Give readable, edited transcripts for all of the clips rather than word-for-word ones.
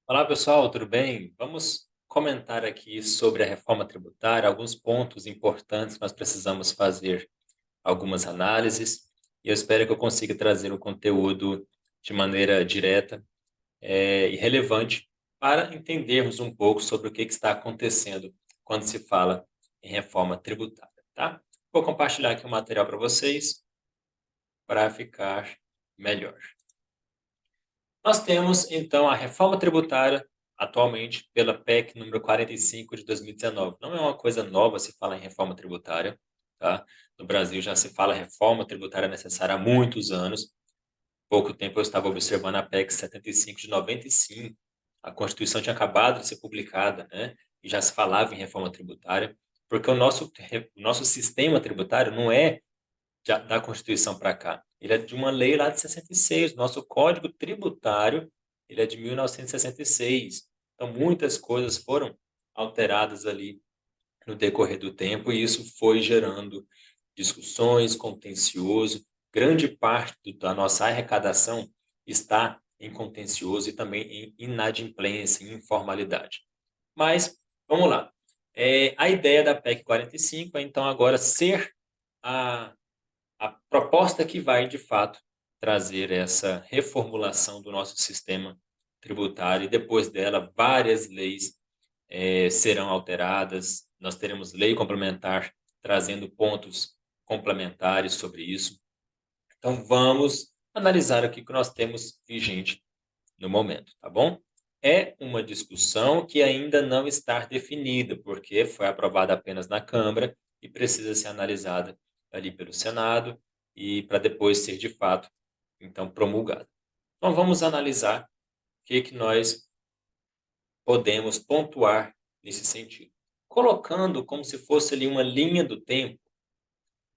Olá, pessoal, tudo bem? Vamos comentar aqui sobre a reforma tributária, alguns pontos importantes que nós precisamos fazer algumas análises, e eu espero que eu consiga trazer o conteúdo de maneira direta, e relevante para entendermos um pouco sobre o que está acontecendo quando se fala em reforma tributária, tá? Vou compartilhar aqui um material para vocês para ficar melhor. Nós temos, então, a reforma tributária atualmente pela PEC número 45 de 2019. Não é uma coisa nova se falar em reforma tributária, tá? No Brasil já se fala reforma tributária necessária há muitos anos. Pouco tempo eu estava observando a PEC 75 de 95. A Constituição tinha acabado de ser publicada, né? E já se falava em reforma tributária, porque o nosso sistema tributário não é da Constituição para cá. Ele é de uma lei lá de 66. Nosso Código Tributário, ele é de 1966. Então, muitas coisas foram alteradas ali no decorrer do tempo e isso foi gerando discussões, contencioso. Grande parte da nossa arrecadação está em contencioso e também em inadimplência, em informalidade. Mas, vamos lá. A ideia da PEC 45 é, então, agora ser a a proposta que vai, de fato, trazer essa reformulação do nosso sistema tributário, e depois dela, várias leis serão alteradas. Nós teremos lei complementar trazendo pontos complementares sobre isso. Então, vamos analisar aqui o que nós temos vigente no momento, tá bom? É uma discussão que ainda não está definida, porque foi aprovada apenas na Câmara e precisa ser analisada ali pelo Senado e para depois ser de fato, então, promulgada. Então, vamos analisar o que nós podemos pontuar nesse sentido. Colocando como se fosse ali uma linha do tempo,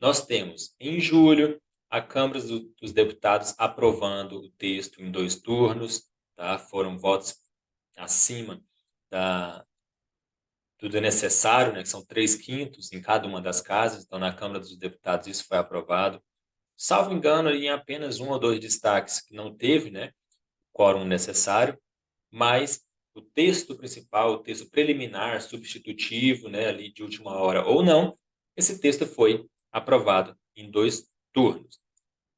nós temos em julho a Câmara dos Deputados aprovando o texto em dois turnos, tá? Foram votos acima da, do necessário, né, que são 3/5 em cada uma das casas. Então, na Câmara dos Deputados isso foi aprovado. Salvo engano, em apenas um ou dois destaques que não teve, né, quórum necessário, mas o texto principal, o texto preliminar, substitutivo, né, ali de última hora ou não, esse texto foi aprovado em dois turnos.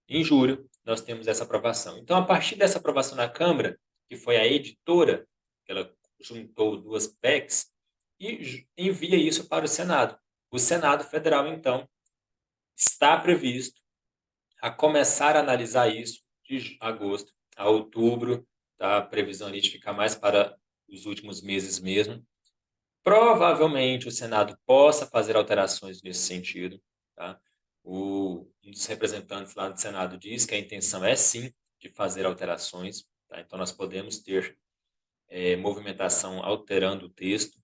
Em julho, nós temos essa aprovação. Então, a partir dessa aprovação na Câmara, que foi a editora, que ela juntou duas PECs, e envia isso para o Senado. O Senado Federal, então, está previsto a começar a analisar isso de agosto a outubro, tá? A previsão ali de ficar mais para os últimos meses mesmo. Provavelmente o Senado possa fazer alterações nesse sentido, tá? Um dos representantes lá do Senado diz que a intenção é sim de fazer alterações, tá? Então nós podemos ter movimentação alterando o texto.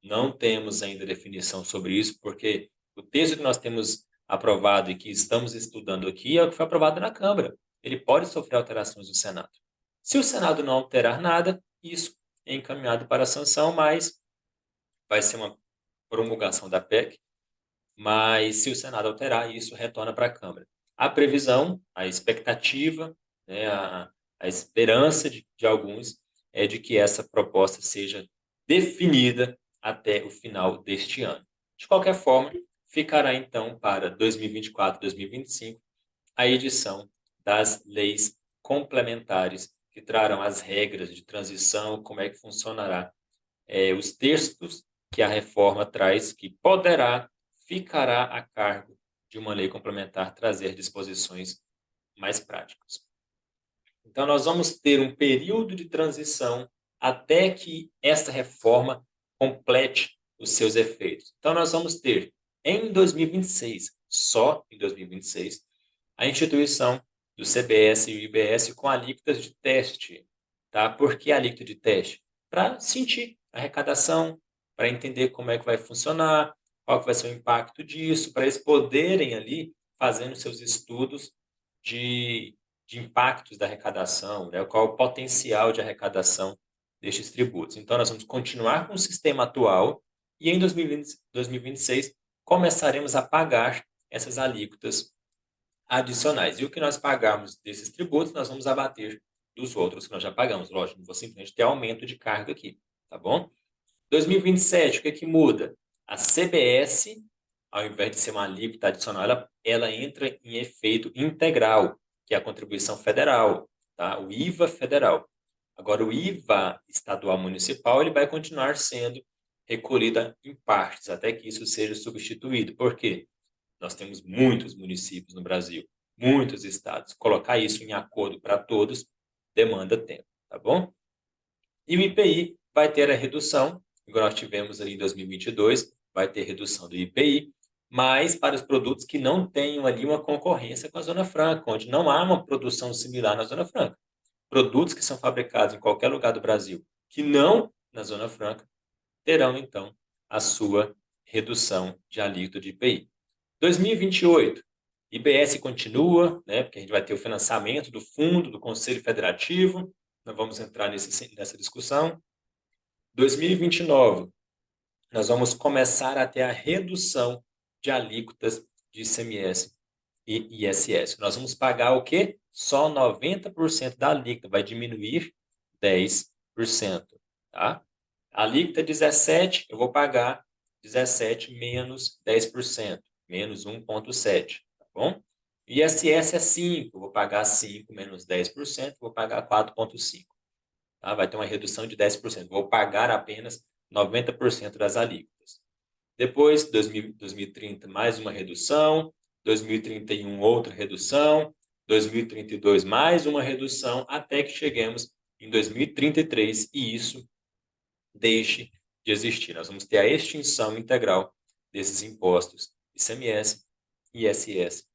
Não temos ainda definição sobre isso, porque o texto que nós temos aprovado e que estamos estudando aqui é o que foi aprovado na Câmara. Ele pode sofrer alterações no Senado. Se o Senado não alterar nada, isso é encaminhado para a sanção, mas vai ser uma promulgação da PEC, mas se o Senado alterar, isso retorna para a Câmara. A previsão, a expectativa, né, a esperança de alguns é de que essa proposta seja definida até o final deste ano. De qualquer forma, ficará então para 2024, 2025 a edição das leis complementares que trarão as regras de transição, como é que funcionará os textos que a reforma traz, que ficará a cargo de uma lei complementar trazer disposições mais práticas. Então, nós vamos ter um período de transição até que essa reforma complete os seus efeitos. Então, nós vamos ter, em 2026, só em 2026, a instituição do CBS e o IBS com alíquotas de teste. Tá? Por que alíquota de teste? Para sentir a arrecadação, para entender como é que vai funcionar, qual que vai ser o impacto disso, para eles poderem ali fazendo seus estudos de, de impactos da arrecadação, né? Qual o potencial de arrecadação destes tributos. Então, nós vamos continuar com o sistema atual e em 2026 começaremos a pagar essas alíquotas adicionais. E o que nós pagarmos desses tributos, nós vamos abater dos outros que nós já pagamos. Lógico, não vou simplesmente ter aumento de carga aqui, tá bom? 2027, o que muda? A CBS, ao invés de ser uma alíquota adicional, ela entra em efeito integral, que é a contribuição federal, tá? O IVA federal. Agora, o IVA estadual municipal, ele vai continuar sendo recolhido em partes, até que isso seja substituído. Por quê? Nós temos muitos municípios no Brasil, muitos estados. Colocar isso em acordo para todos demanda tempo, tá bom? E o IPI vai ter a redução, igual nós tivemos ali em 2022, vai ter redução do IPI, mas para os produtos que não tenham ali uma concorrência com a Zona Franca, onde não há uma produção similar na Zona Franca. Produtos que são fabricados em qualquer lugar do Brasil, que não na Zona Franca, terão, então, a sua redução de alíquota de IPI. 2028, IBS continua, né, porque a gente vai ter o financiamento do fundo, do Conselho Federativo, nós vamos entrar nessa discussão. 2029, nós vamos começar a ter a redução de alíquotas de ICMS e ISS. Nós vamos pagar o quê? Só 90% da alíquota, vai diminuir 10%, tá? A alíquota é 17, eu vou pagar 17 menos 10%, menos 1,7, tá bom? ISS é 5, eu vou pagar 5 menos 10%, vou pagar 4,5. Tá? Vai ter uma redução de 10%. Vou pagar apenas 90% das alíquotas. Depois, 2030, mais uma redução. 2031, outra redução. 2032, mais uma redução, até que cheguemos em 2033 e isso deixe de existir. Nós vamos ter a extinção integral desses impostos ICMS, ISS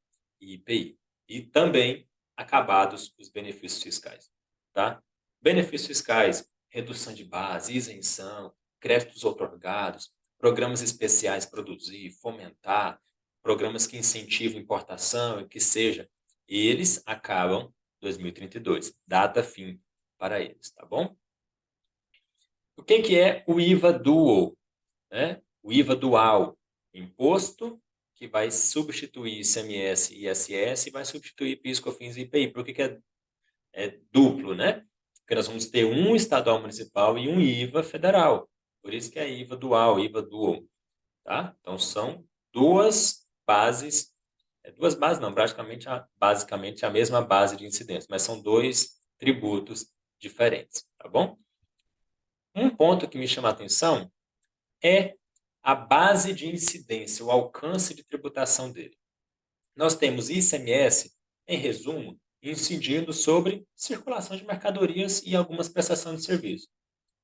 e IPI. E também acabados os benefícios fiscais. Tá? Benefícios fiscais, redução de base, isenção, créditos outorgados, programas especiais produzir, fomentar, programas que incentivam importação e que seja, eles acabam em 2032, data fim para eles, tá bom? O que é o IVA dual? Né? O IVA dual, imposto que vai substituir ICMS e ISS e vai substituir PIS, COFINS e IPI. Por que é duplo, né? Porque nós vamos ter um estadual municipal e um IVA federal. Por isso que é IVA dual, IVA dual. Tá? Então, são duas bases não, basicamente a mesma base de incidência, mas são dois tributos diferentes, tá bom? Um ponto que me chama a atenção é a base de incidência, o alcance de tributação dele. Nós temos ICMS, em resumo, incidindo sobre circulação de mercadorias e algumas prestações de serviço.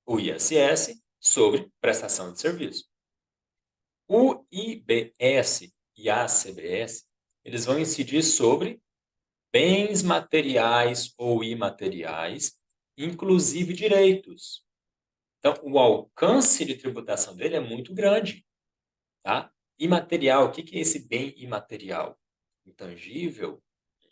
O ISS, sobre prestação de serviço. O IBS e a CBS, eles vão incidir sobre bens materiais ou imateriais, inclusive direitos. Então, o alcance de tributação dele é muito grande. Tá? Imaterial, o que é esse bem imaterial? Intangível,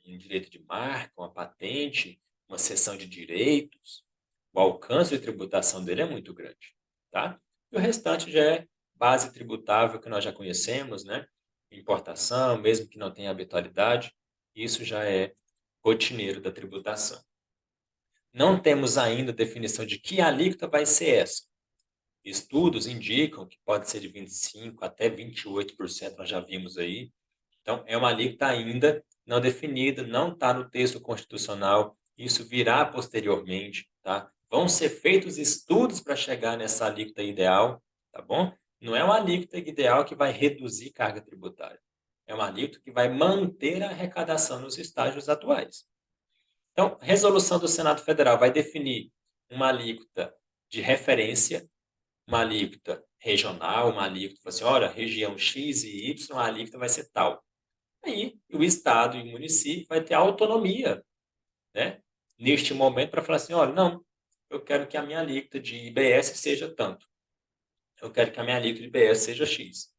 um direito de marca, uma patente, uma cessão de direitos. O alcance de tributação dele é muito grande. Tá? E o restante já é base tributável que nós já conhecemos, né? Importação, mesmo que não tenha habitualidade, isso já é rotineiro da tributação. Não temos ainda definição de que alíquota vai ser essa. Estudos indicam que pode ser de 25% até 28%, nós já vimos aí. Então, é uma alíquota ainda não definida, não está no texto constitucional, isso virá posteriormente, tá? Vão ser feitos estudos para chegar nessa alíquota ideal, tá bom? Não é uma alíquota ideal que vai reduzir carga tributária. É uma alíquota que vai manter a arrecadação nos estágios atuais. Então, resolução do Senado Federal vai definir uma alíquota de referência, uma alíquota regional, uma alíquota, assim, olha, região X e Y, a alíquota vai ser tal. Aí o Estado e o município vai ter autonomia, né, neste momento para falar assim, olha, não, eu quero que a minha alíquota de IBS seja tanto. Eu quero que a minha alíquota de IBS seja X.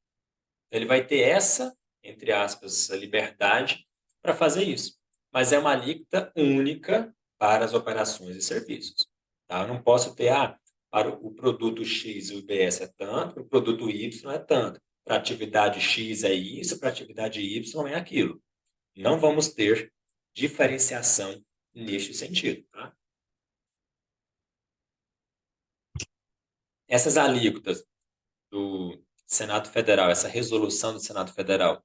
Ele vai ter essa, entre aspas, liberdade para fazer isso. Mas é uma alíquota única para as operações e serviços. Tá? Eu não posso ter, para o produto X o IBS é tanto, para o produto Y é tanto. Para a atividade X é isso, para a atividade Y é aquilo. Não vamos ter diferenciação neste sentido. Tá? Essas alíquotas do Senado Federal, essa resolução do Senado Federal,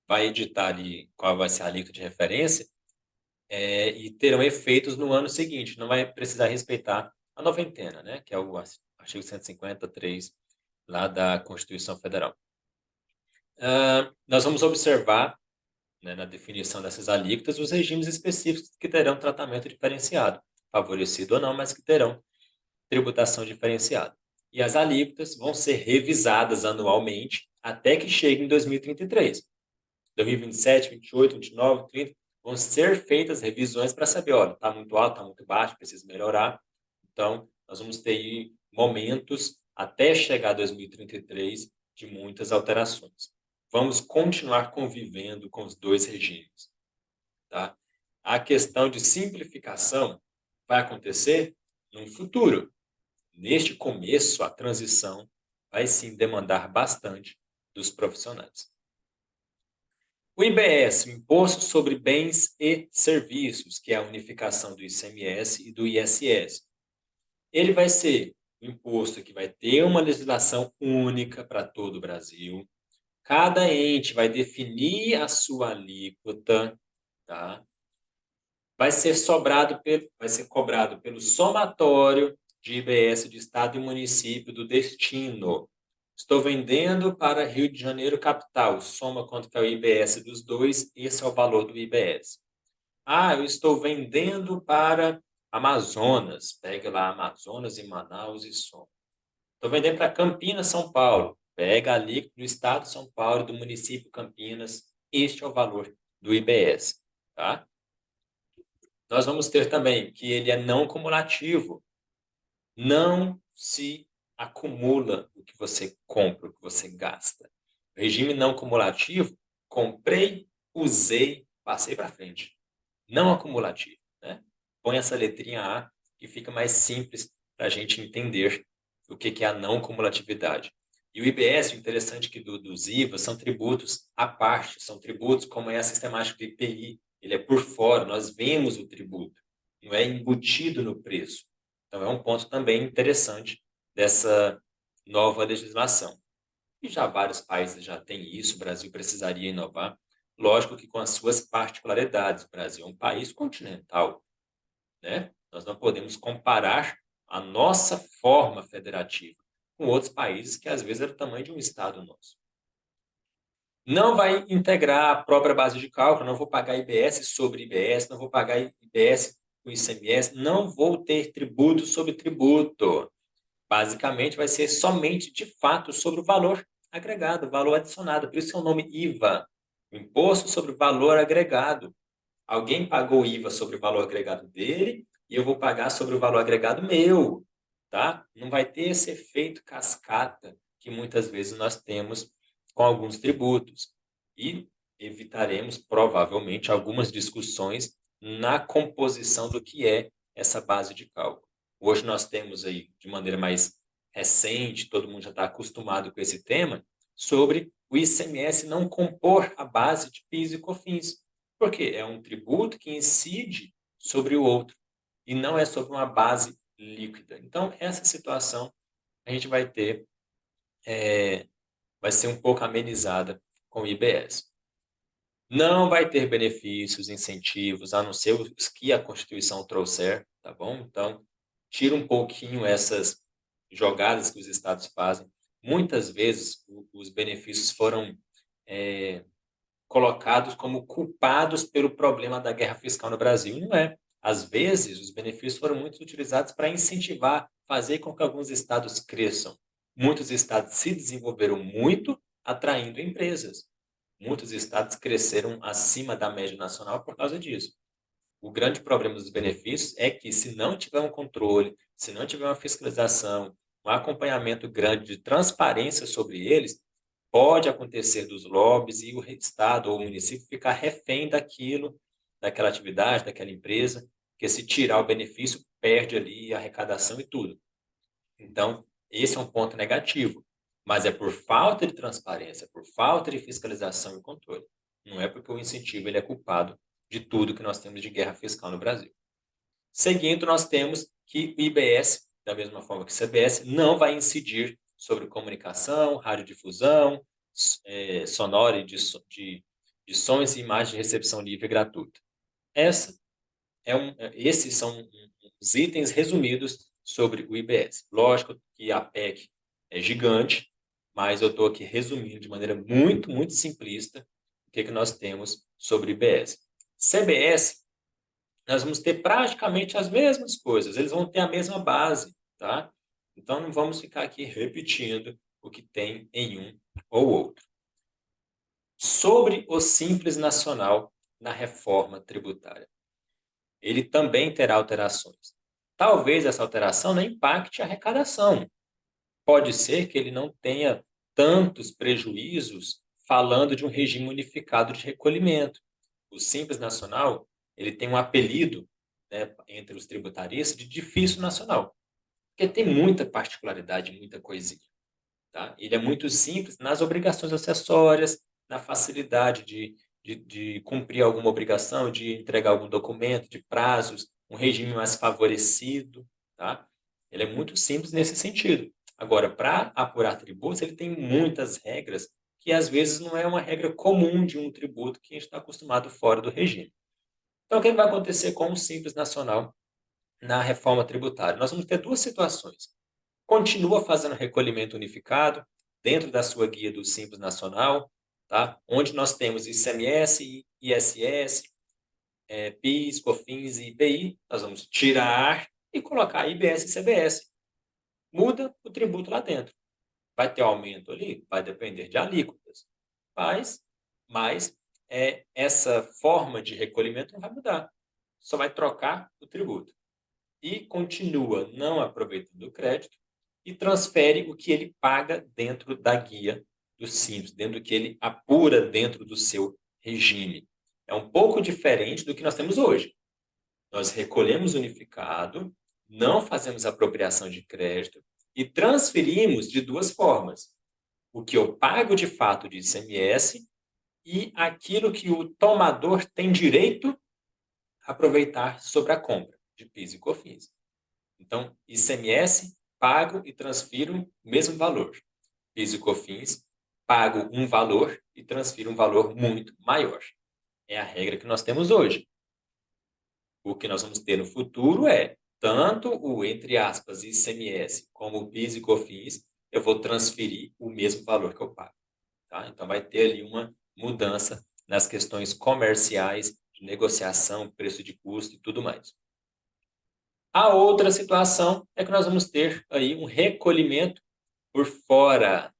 vai editar ali qual vai ser a alíquota de referência, e terão efeitos no ano seguinte. Não vai precisar respeitar a noventena, né? Que é o artigo 153 lá da Constituição Federal. Nós vamos observar, né, na definição dessas alíquotas, os regimes específicos que terão tratamento diferenciado, favorecido ou não, mas que terão tributação diferenciada. E as alíquotas vão ser revisadas anualmente até que chegue em 2033. 2027, 28, 29, 30, vão ser feitas revisões para saber, olha, está muito alto, está muito baixo, precisa melhorar. Então, nós vamos ter aí momentos até chegar a 2033 de muitas alterações. Vamos continuar convivendo com os dois regimes, tá? A questão de simplificação vai acontecer no futuro. Neste começo, a transição vai sim demandar bastante dos profissionais. O IBS, o Imposto sobre Bens e Serviços, que é a unificação do ICMS e do ISS. Ele vai ser um imposto que vai ter uma legislação única para todo o Brasil. Cada ente vai definir a sua alíquota, tá? Vai ser cobrado pelo somatório de IBS de estado e município do destino. Estou vendendo para Rio de Janeiro capital, soma quanto que é o IBS dos dois, esse é o valor do IBS. Eu estou vendendo para Amazonas, pega lá Amazonas e Manaus e soma. Estou vendendo para Campinas, São Paulo, pega ali do estado de São Paulo, do município Campinas, este é o valor do IBS, tá? Nós vamos ter também que ele é não cumulativo. Não se acumula o que você compra, o que você gasta. Regime não cumulativo, comprei, usei, passei para frente. Não acumulativo, né? Põe essa letrinha A que fica mais simples para a gente entender o que é a não cumulatividade. E o IBS, o interessante que dos IVAs, são tributos à parte, são tributos como é a sistemática do IPI, ele é por fora, nós vemos o tributo, não é embutido no preço. Então, é um ponto também interessante dessa nova legislação. E já vários países já têm isso, o Brasil precisaria inovar, lógico que com as suas particularidades. O Brasil é um país continental, né? Nós não podemos comparar a nossa forma federativa com outros países que às vezes é do tamanho de um estado nosso. Não vai integrar a própria base de cálculo, não vou pagar IBS sobre IBS, não vou pagar IBS com ICMS, não vou ter tributo sobre tributo. Basicamente, vai ser somente, de fato, sobre o valor agregado, valor adicionado. Por isso é o nome IVA, Imposto sobre o Valor Agregado. Alguém pagou IVA sobre o valor agregado dele e eu vou pagar sobre o valor agregado meu, tá? Não vai ter esse efeito cascata que muitas vezes nós temos com alguns tributos. E evitaremos, provavelmente, algumas discussões na composição do que é essa base de cálculo. Hoje nós temos aí, de maneira mais recente, todo mundo já está acostumado com esse tema, sobre o ICMS não compor a base de PIS e COFINS. Por quê? É um tributo que incide sobre o outro e não é sobre uma base líquida. Então, essa situação a gente vai ter, vai ser um pouco amenizada com o IBS. Não vai ter benefícios, incentivos, a não ser os que a Constituição trouxer, tá bom? Então, tira um pouquinho essas jogadas que os estados fazem. Muitas vezes, os benefícios foram colocados como culpados pelo problema da guerra fiscal no Brasil. Não é. Às vezes, os benefícios foram muito utilizados para incentivar, fazer com que alguns estados cresçam. Muitos estados se desenvolveram muito, atraindo empresas. Muitos estados cresceram acima da média nacional por causa disso. O grande problema dos benefícios é que, se não tiver um controle, se não tiver uma fiscalização, um acompanhamento grande de transparência sobre eles, pode acontecer dos lobbies e o estado ou o município ficar refém daquilo, daquela atividade, daquela empresa, porque se tirar o benefício, perde ali a arrecadação e tudo. Então, esse é um ponto negativo, mas é por falta de transparência, por falta de fiscalização e controle. Não é porque o incentivo ele é culpado de tudo que nós temos de guerra fiscal no Brasil. Seguindo, nós temos que o IBS da mesma forma que CBS, não vai incidir sobre comunicação, radiodifusão, sonora e de sons e imagens de recepção livre e gratuita. Esses são os itens resumidos sobre o IBS. Lógico que a PEC é gigante, mas eu estou aqui resumindo de maneira muito, muito simplista o que nós temos sobre o IBS. CBS, nós vamos ter praticamente as mesmas coisas, eles vão ter a mesma base, tá? Então, não vamos ficar aqui repetindo o que tem em um ou outro. Sobre o Simples Nacional na reforma tributária. Ele também terá alterações. Talvez essa alteração não impacte a arrecadação. Pode ser que ele não tenha tantos prejuízos falando de um regime unificado de recolhimento. O Simples Nacional, ele tem um apelido, né, entre os tributaristas de difícil nacional, porque tem muita particularidade, muita coisinha. Tá? Ele é muito simples nas obrigações acessórias, na facilidade de cumprir alguma obrigação, de entregar algum documento, de prazos, um regime mais favorecido. Tá? Ele é muito simples nesse sentido. Agora, para apurar tributos, ele tem muitas regras que às vezes não é uma regra comum de um tributo que a gente está acostumado fora do regime. Então, o que vai acontecer com o Simples Nacional na reforma tributária? Nós vamos ter duas situações. Continua fazendo recolhimento unificado dentro da sua guia do Simples Nacional, tá? Onde nós temos ICMS, ISS, PIS, COFINS e IPI, nós vamos tirar e colocar IBS e CBS. Muda o tributo lá dentro. Vai ter aumento ali? Vai depender de alíquotas. Mas essa forma de recolhimento não vai mudar. Só vai trocar o tributo. E continua não aproveitando o crédito e transfere o que ele paga dentro da guia do Simples, dentro do que ele apura dentro do seu regime. É um pouco diferente do que nós temos hoje. Nós recolhemos unificado, não fazemos apropriação de crédito e transferimos de duas formas. O que eu pago de fato de ICMS e aquilo que o tomador tem direito a aproveitar sobre a compra de PIS e COFINS. Então, ICMS, pago e transfiro o mesmo valor. PIS e COFINS, pago um valor e transfiro um valor muito maior. É a regra que nós temos hoje. O que nós vamos ter no futuro é tanto o, entre aspas, ICMS como o PIS e COFINS, eu vou transferir o mesmo valor que eu pago. Tá? Então, vai ter ali uma mudança nas questões comerciais, de negociação, preço de custo e tudo mais. A outra situação é que nós vamos ter aí um recolhimento por fora.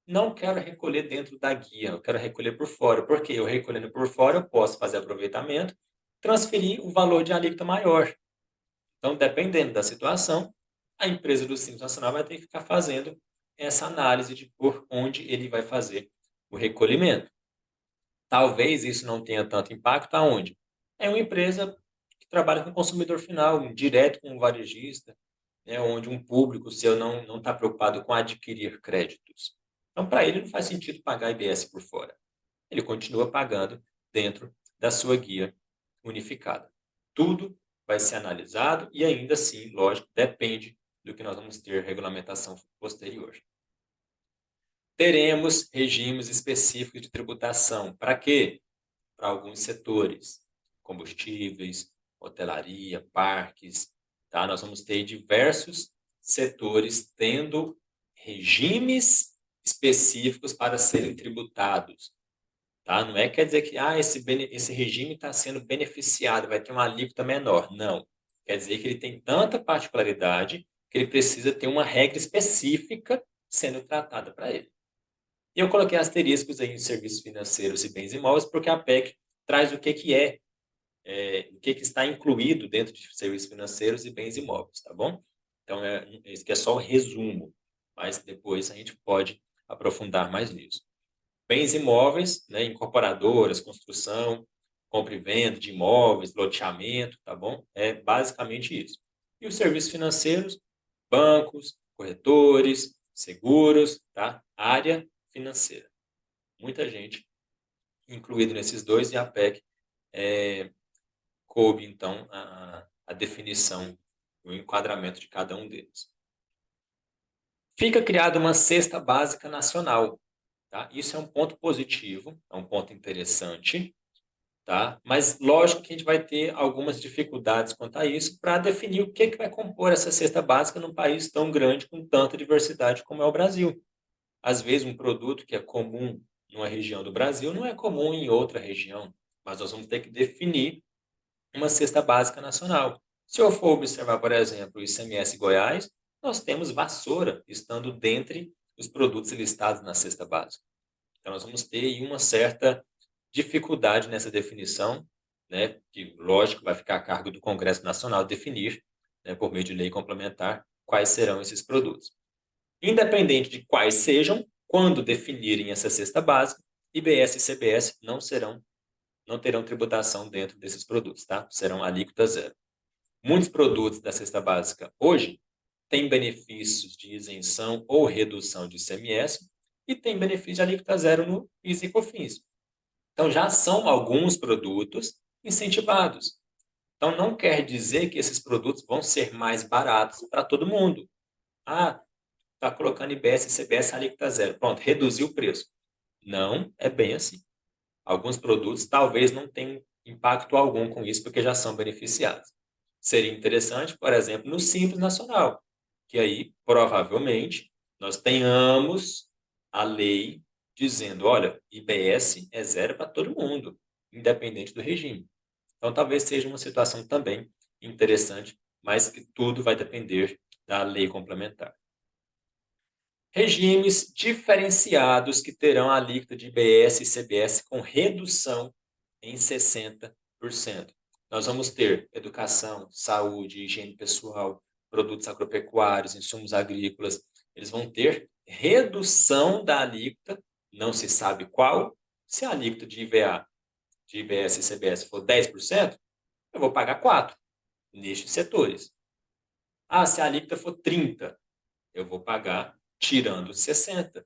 Não quero recolher dentro da guia, eu quero recolher por fora. Porque eu recolhendo por fora, eu posso fazer aproveitamento, transferir o valor de alíquota maior. Então, dependendo da situação, a empresa do Simples Nacional vai ter que ficar fazendo essa análise de por onde ele vai fazer o recolhimento. Talvez isso não tenha tanto impacto aonde? É uma empresa que trabalha com o consumidor final, direto com o varejista, né, onde um público seu não está preocupado com adquirir créditos. Então, para ele, não faz sentido pagar IBS por fora. Ele continua pagando dentro da sua guia unificada. Tudo vai ser analisado e ainda assim, lógico, depende do que nós vamos ter regulamentação posterior. Teremos regimes específicos de tributação. Para quê? Para alguns setores, combustíveis, hotelaria, parques, tá? Nós vamos ter diversos setores tendo regimes específicos para serem tributados, tá? Não é quer dizer que esse regime está sendo beneficiado, vai ter uma alíquota menor. Não. Quer dizer que ele tem tanta particularidade que ele precisa ter uma regra específica sendo tratada para ele. E eu coloquei asteriscos aí em serviços financeiros e bens imóveis, porque a PEC traz o o que está incluído dentro de serviços financeiros e bens imóveis, tá bom? Então, esse aqui é só o resumo, mas depois a gente pode aprofundar mais nisso. Bens imóveis, né, incorporadoras, construção, compra e venda de imóveis, loteamento, tá bom? É basicamente isso. E os serviços financeiros, bancos, corretores, seguros, tá? Área financeira. Muita gente incluído nesses dois e a PEC coube, então, a definição o enquadramento de cada um deles. Fica criada uma cesta básica nacional, tá? Isso é um ponto positivo, é um ponto interessante, tá? Mas lógico que a gente vai ter algumas dificuldades quanto a isso para definir o que vai compor essa cesta básica num país tão grande com tanta diversidade como é o Brasil. Às vezes um produto que é comum numa região do Brasil não é comum em outra região, mas nós vamos ter que definir uma cesta básica nacional. Se eu for observar, por exemplo, o ICMS Goiás, nós temos vassoura estando dentre os produtos listados na cesta básica. Então, nós vamos ter aí uma certa dificuldade nessa definição, né, que, lógico, vai ficar a cargo do Congresso Nacional definir, né, por meio de lei complementar, quais serão esses produtos. Independente de quais sejam, quando definirem essa cesta básica, IBS e CBS não terão tributação dentro desses produtos, tá? Serão alíquota zero. Muitos produtos da cesta básica hoje têm benefícios de isenção ou redução de ICMS e têm benefício de alíquota zero no PIS e COFINS. Então, já são alguns produtos incentivados. Então, não quer dizer que esses produtos vão ser mais baratos para todo mundo. Ah, está colocando IBS e CBS alíquota zero. Pronto, reduziu o preço. Não é bem assim. Alguns produtos talvez não tenham impacto algum com isso, porque já são beneficiados. Seria interessante, por exemplo, no Simples Nacional, que aí, provavelmente, nós tenhamos a lei dizendo, olha, IBS é zero para todo mundo, independente do regime. Então, talvez seja uma situação também interessante, mas que tudo vai depender da lei complementar. Regimes diferenciados que terão a alíquota de IBS e CBS com redução em 60%. Nós vamos ter educação, saúde, higiene pessoal, produtos agropecuários, insumos agrícolas. Eles vão ter redução da alíquota, não se sabe qual. Se a alíquota de IVA, de IBS e CBS for 10%, eu vou pagar 4% nestes setores. Ah, se a alíquota for 30%, eu vou pagar tirando 60%.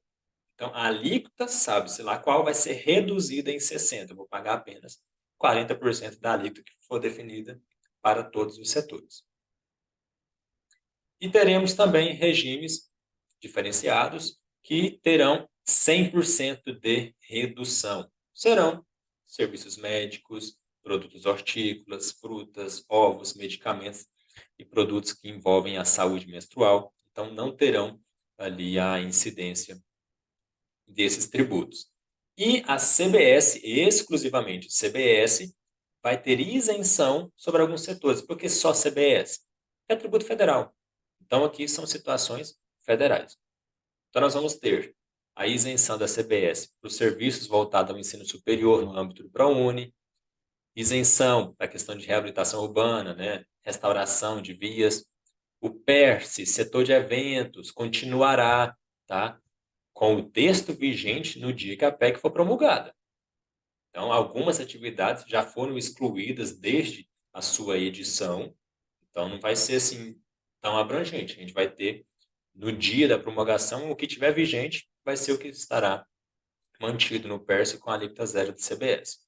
Então, a alíquota, sabe-se lá qual, vai ser reduzida em 60%. Eu vou pagar apenas 40% da alíquota que for definida para todos os setores. E teremos também regimes diferenciados que terão 100% de redução. Serão serviços médicos, produtos hortícolas, frutas, ovos, medicamentos e produtos que envolvem a saúde menstrual. Então, não terão ali a incidência desses tributos. E a CBS, exclusivamente CBS, vai ter isenção sobre alguns setores. Por que só CBS? É tributo federal. Então, aqui são situações federais. Então, nós vamos ter a isenção da CBS para os serviços voltados ao ensino superior no âmbito do ProUni, isenção para a questão de reabilitação urbana, né? Restauração de vias. O PERSE, setor de eventos, continuará, tá? Com o texto vigente no dia que a PEC for promulgada. Então, algumas atividades já foram excluídas desde a sua edição, então não vai ser assim tão abrangente. A gente vai ter, no dia da promulgação, o que tiver vigente vai ser o que estará mantido no PERSE com a alíquota zero de CBS.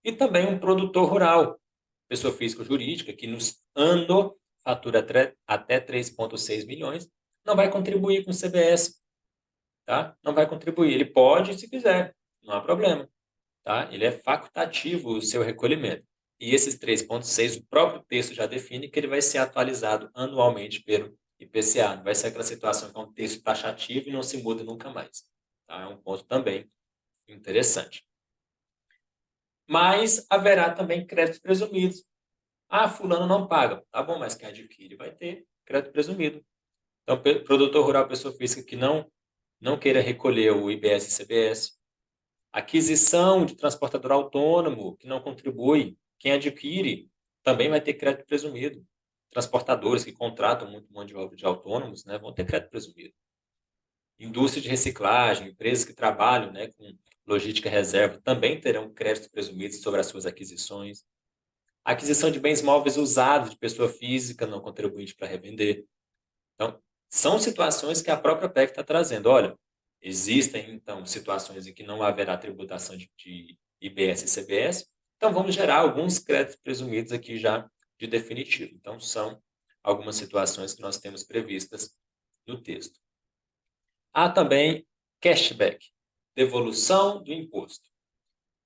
E também um produtor rural, pessoa física ou jurídica, que nos ano fatura até 3,6 milhões, não vai contribuir com o CBS, tá? Não vai contribuir. Ele pode, se quiser, não há problema, tá? Ele é facultativo o seu recolhimento. E esses 3,6, o próprio texto já define que ele vai ser atualizado anualmente pelo IPCA. Não vai ser aquela situação que é um texto taxativo e não se muda nunca mais. Tá? É um ponto também interessante. Mas haverá também créditos presumidos. Ah, fulano não paga. Tá bom, mas quem adquire vai ter crédito presumido. Então, produtor rural, pessoa física que não queira recolher o IBS e CBS. Aquisição de transportador autônomo, que não contribui. Quem adquire também vai ter crédito presumido. Transportadores que contratam muito mão de obra de autônomos, né, vão ter crédito presumido. Indústria de reciclagem, empresas que trabalham, né, com logística reserva, também terão créditos presumidos sobre as suas aquisições. Aquisição de bens móveis usados de pessoa física não contribuinte para revender. Então, são situações que a própria PEC está trazendo. Olha, existem, então, situações em que não haverá tributação de IBS e CBS, então vamos gerar alguns créditos presumidos aqui já de definitivo. Então, são algumas situações que nós temos previstas no texto. Há também cashback, devolução do imposto.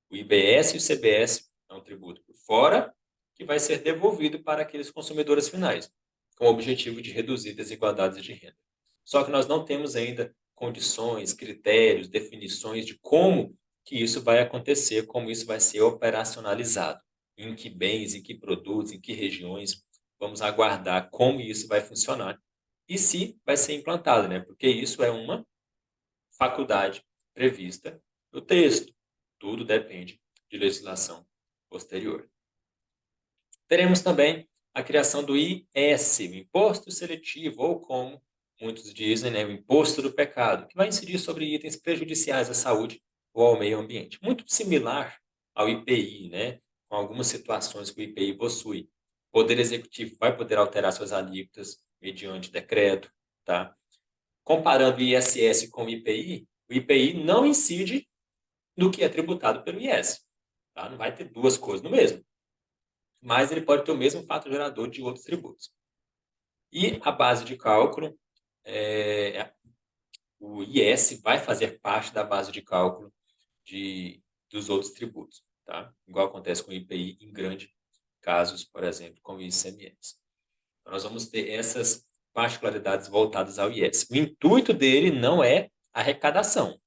O IBS e o CBS é um tributo por fora que vai ser devolvido para aqueles consumidores finais, com o objetivo de reduzir desigualdades de renda. Só que nós não temos ainda condições, critérios, definições de como que isso vai acontecer, como isso vai ser operacionalizado, em que bens, em que produtos, em que regiões. Vamos aguardar como isso vai funcionar e se vai ser implantado, né? Porque isso é uma faculdade prevista no texto. Tudo depende de legislação posterior. Teremos também a criação do IS, o Imposto Seletivo, ou como muitos dizem, né, o Imposto do Pecado, que vai incidir sobre itens prejudiciais à saúde ou ao meio ambiente. Muito similar ao IPI, né, com algumas situações que o IPI possui. O Poder Executivo vai poder alterar suas alíquotas mediante decreto, tá? Comparando o ISS com o IPI não incide no que é tributado pelo IS. Tá? Não vai ter duas coisas no mesmo. Mas ele pode ter o mesmo fato gerador de outros tributos. E a base de cálculo, o IS vai fazer parte da base de cálculo dos outros tributos. Tá? Igual acontece com o IPI em grandes casos, por exemplo, com o ICMS. Então, nós vamos ter essas particularidades voltadas ao IS. O intuito dele não é arrecadação.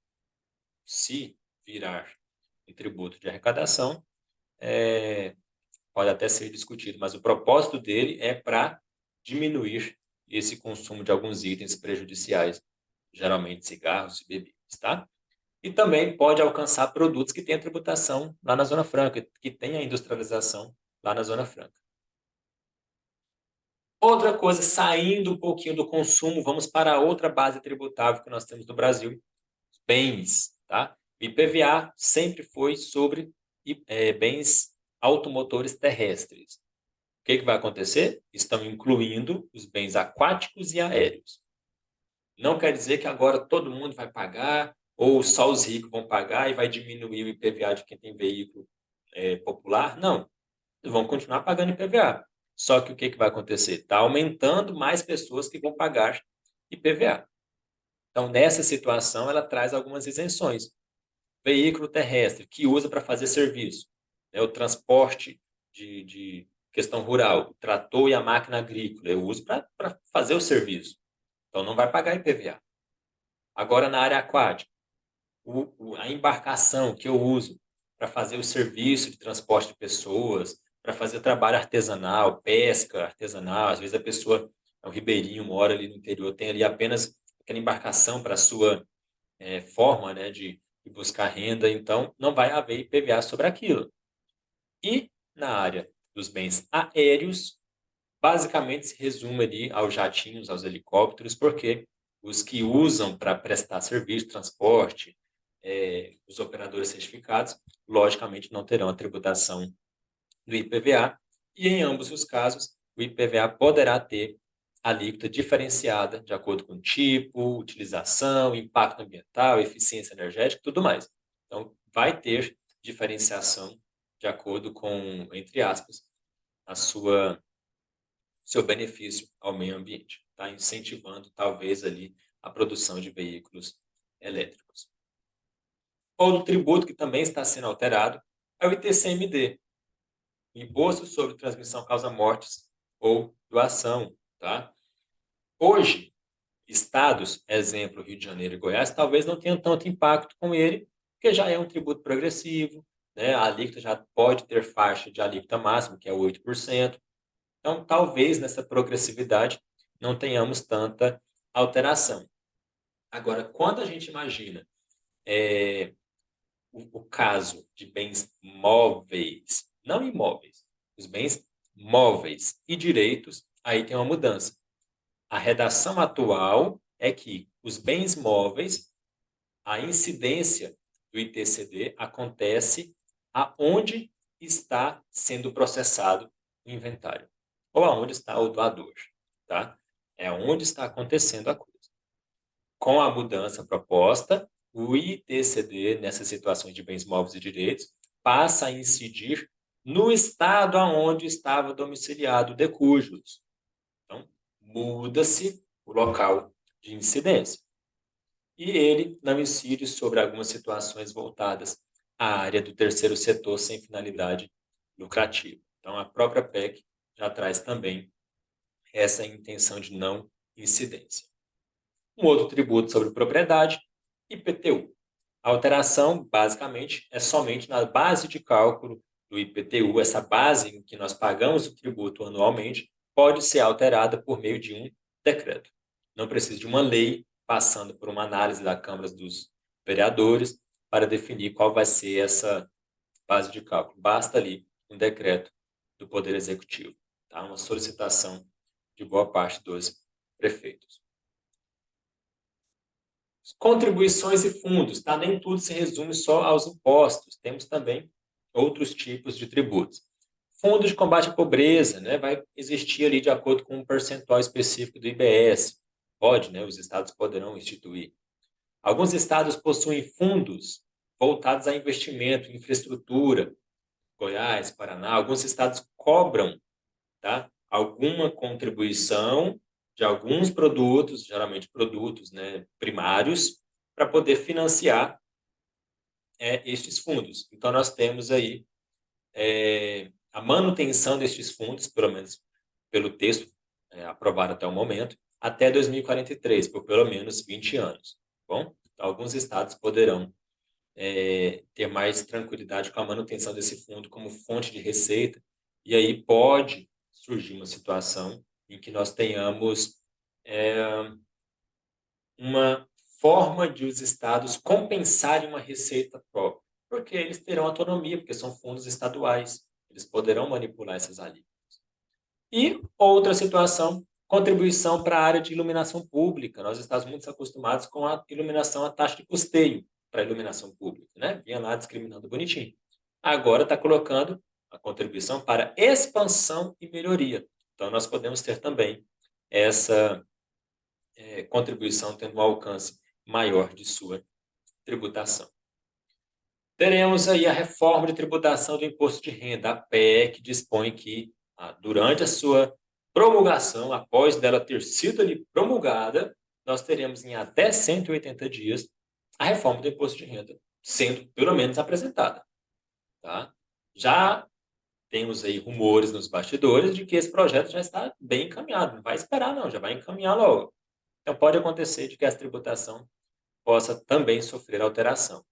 Se virar um tributo de arrecadação, pode até ser discutido, mas o propósito dele é para diminuir esse consumo de alguns itens prejudiciais, geralmente cigarros e bebidas, tá? E também pode alcançar produtos que têm a tributação lá na Zona Franca, que tem a industrialização lá na Zona Franca. Outra coisa, saindo um pouquinho do consumo, vamos para outra base tributável que nós temos no Brasil, bens, tá? O IPVA sempre foi sobre bens automotores terrestres. O que vai acontecer? Estão incluindo os bens aquáticos e aéreos. Não quer dizer que agora todo mundo vai pagar, ou só os ricos vão pagar e vai diminuir o IPVA de quem tem veículo popular. Não, eles vão continuar pagando IPVA. Só que o que vai acontecer? Está aumentando mais pessoas que vão pagar IPVA. Então, nessa situação, ela traz algumas isenções. Veículo terrestre, que usa para fazer serviço. O transporte de questão rural, o trator e a máquina agrícola, eu uso para fazer o serviço. Então, não vai pagar IPVA. Agora, na área aquática, a embarcação que eu uso para fazer o serviço de transporte de pessoas, para fazer trabalho artesanal, pesca artesanal, às vezes a pessoa é um ribeirinho, mora ali no interior, tem ali apenas aquela embarcação para a sua forma, né, de buscar renda, então não vai haver IPVA sobre aquilo. E na área dos bens aéreos, basicamente se resume ali aos jatinhos, aos helicópteros, porque os que usam para prestar serviço, transporte, os operadores certificados, logicamente não terão a tributação do IPVA, e em ambos os casos, o IPVA poderá ter alíquota diferenciada de acordo com tipo, utilização, impacto ambiental, eficiência energética e tudo mais. Então, vai ter diferenciação de acordo com, entre aspas, a seu benefício ao meio ambiente, tá? Incentivando talvez ali a produção de veículos elétricos. Outro tributo que também está sendo alterado é o ITCMD, Imposto sobre Transmissão Causa Mortes ou Doação, tá? Hoje, estados, exemplo, Rio de Janeiro e Goiás, talvez não tenham tanto impacto com ele, porque já é um tributo progressivo, né? A alíquota já pode ter faixa de alíquota máxima, que é 8%. Então, talvez nessa progressividade não tenhamos tanta alteração. Agora, quando a gente imagina o caso de bens móveis, não imóveis, os bens móveis e direitos, aí tem uma mudança. A redação atual é que os bens móveis, a incidência do ITCD acontece aonde está sendo processado o inventário, ou aonde está o doador, tá? É onde está acontecendo a coisa. Com a mudança proposta, o ITCD, nessas situações de bens móveis e direitos, passa a incidir no estado aonde estava domiciliado o de cujos. Então, muda-se o local de incidência. E ele não incide sobre algumas situações voltadas à área do terceiro setor sem finalidade lucrativa. Então, a própria PEC já traz também essa intenção de não incidência. Um outro tributo sobre propriedade, IPTU. A alteração, basicamente, é somente na base de cálculo do IPTU. Essa base em que nós pagamos o tributo anualmente pode ser alterada por meio de um decreto. Não precisa de uma lei passando por uma análise da Câmara dos Vereadores para definir qual vai ser essa base de cálculo. Basta ali um decreto do Poder Executivo, tá? Uma solicitação de boa parte dos prefeitos. Contribuições e fundos, tá? Nem tudo se resume só aos impostos. Temos também outros tipos de tributos. Fundo de combate à pobreza, né? Vai existir ali de acordo com um percentual específico do IBS. Pode, né? Os estados poderão instituir. Alguns estados possuem fundos voltados a investimento em infraestrutura. Goiás, Paraná, alguns estados cobram, tá? Alguma contribuição de alguns produtos, geralmente produtos, né, primários, para poder financiar estes fundos. Então, nós temos aí a manutenção destes fundos, pelo menos pelo texto aprovado até o momento, até 2043, por pelo menos 20 anos. Bom, então, alguns estados poderão ter mais tranquilidade com a manutenção desse fundo como fonte de receita, e aí pode surgir uma situação em que nós tenhamos uma forma de os estados compensarem uma receita própria, porque eles terão autonomia, porque são fundos estaduais, eles poderão manipular essas alíquotas. E outra situação, contribuição para a área de iluminação pública. Nós estamos muito acostumados com a iluminação, a taxa de custeio para a iluminação pública, né? Vinha lá discriminando bonitinho. Agora está colocando a contribuição para expansão e melhoria. Então, nós podemos ter também essa contribuição tendo um alcance maior de sua tributação. Teremos aí a reforma de tributação do imposto de renda. A PEC dispõe que, durante a sua promulgação, após dela ter sido ali promulgada, nós teremos em até 180 dias a reforma do imposto de renda sendo, pelo menos, apresentada. Tá? Já temos aí rumores nos bastidores de que esse projeto já está bem encaminhado. Não vai esperar, não, já vai encaminhar logo. Então, pode acontecer de que essa tributação possa também sofrer alteração.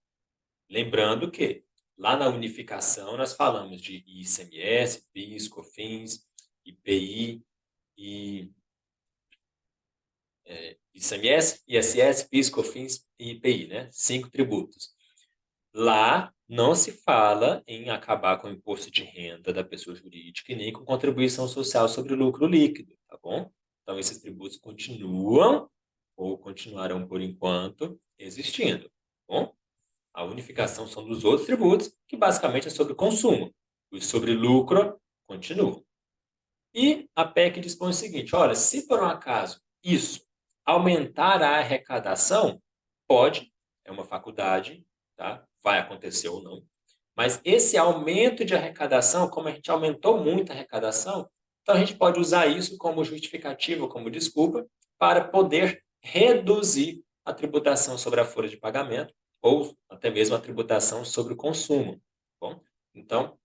Lembrando que, lá na unificação, nós falamos de ICMS, PIS, COFINS, IPI, ICMS, ISS, PIS, COFINS e IPI, né? 5 tributos. Lá não se fala em acabar com o imposto de renda da pessoa jurídica e nem com contribuição social sobre o lucro líquido, tá bom? Então, esses tributos continuam ou continuarão por enquanto existindo, tá bom? A unificação são dos outros tributos, que basicamente é sobre consumo. Os sobre lucro continuam. E a PEC dispõe o seguinte, olha, se por um acaso isso aumentar a arrecadação, pode, é uma faculdade, tá? Vai acontecer ou não. Mas esse aumento de arrecadação, como a gente aumentou muito a arrecadação, então a gente pode usar isso como justificativa, como desculpa, para poder reduzir a tributação sobre a folha de pagamento ou até mesmo a tributação sobre o consumo. Tá bom? Então,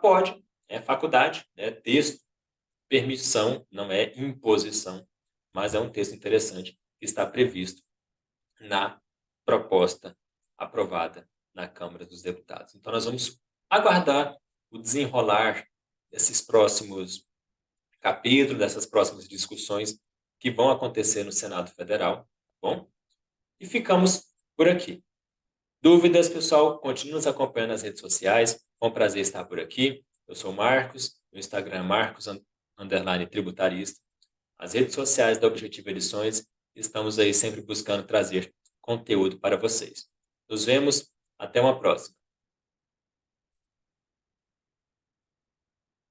pode, é faculdade, é texto, permissão, não é imposição, mas é um texto interessante que está previsto na proposta aprovada na Câmara dos Deputados. Então, nós vamos aguardar o desenrolar desses próximos capítulos, dessas próximas discussões que vão acontecer no Senado Federal, tá bom? E ficamos por aqui. Dúvidas, pessoal? Continue nos acompanhando nas redes sociais. Foi um prazer estar por aqui. Eu sou o Marcos, no Instagram é Marcos_tributarista. As redes sociais da Objetivo Edições, estamos aí sempre buscando trazer conteúdo para vocês. Nos vemos, até uma próxima.